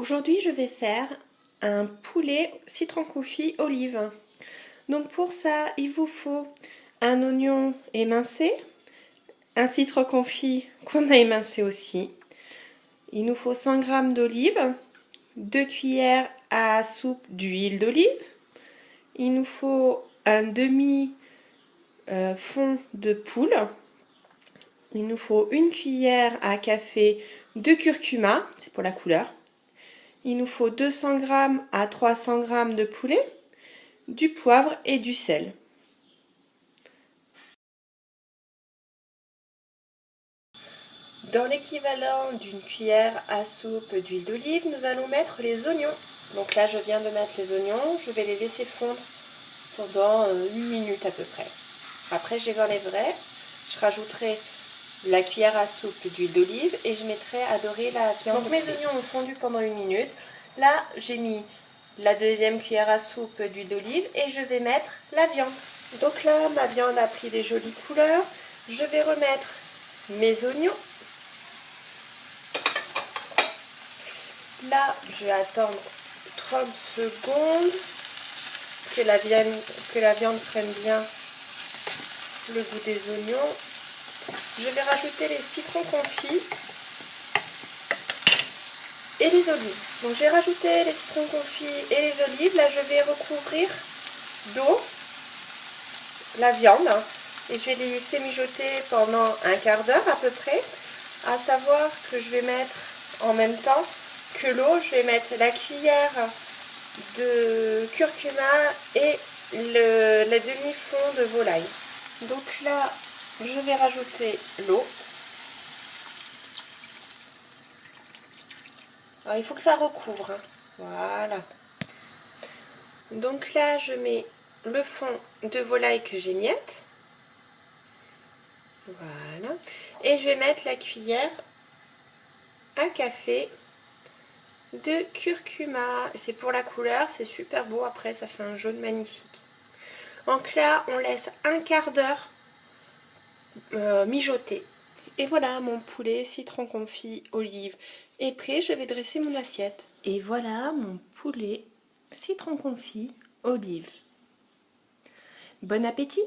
Aujourd'hui, je vais faire un poulet citron confit olive. Donc pour ça, il vous faut un oignon émincé, un citron confit qu'on a émincé aussi. Il nous faut 100 g d'olive, 2 cuillères à soupe d'huile d'olive. Il nous faut un demi fond de poule. Il nous faut une cuillère à café de curcuma, c'est pour la couleur. Il nous faut 200 g à 300 g de poulet, du poivre et du sel. Dans l'équivalent d'une cuillère à soupe d'huile d'olive, nous allons mettre les oignons. Donc là, je viens de mettre les oignons, je vais les laisser fondre pendant 1 minute à peu près. Après, je les enlèverai, je rajouterai la cuillère à soupe d'huile d'olive et je mettrai à dorer la viande. Donc mes oignons ont fondu pendant 1 minute. Là, j'ai mis la deuxième cuillère à soupe d'huile d'olive et je vais mettre la viande. Donc là, ma viande a pris des jolies couleurs. Je vais remettre mes oignons. Là, je vais attendre 30 secondes que la viande prenne bien le goût des oignons. Je vais rajouter les citrons confits et les olives. Donc j'ai rajouté les citrons confits et les olives. Là, je vais recouvrir d'eau la viande et je vais les laisser mijoter pendant un quart d'heure à peu près. À savoir que je vais mettre en même temps que l'eau, je vais mettre la cuillère de curcuma et la demi-fond de volaille. Donc là, je vais rajouter l'eau. Alors il faut que ça recouvre. Voilà. Donc là, je mets le fond de volaille que j'émiette. Voilà. Et je vais mettre la cuillère à café de curcuma. C'est pour la couleur, c'est super beau. Après, ça fait un jaune magnifique. Donc là, on laisse un quart d'heure mijoter. Et voilà, mon poulet citron confit olive est prêt. Je vais dresser mon assiette. Et voilà mon poulet citron confit olive. Bon appétit!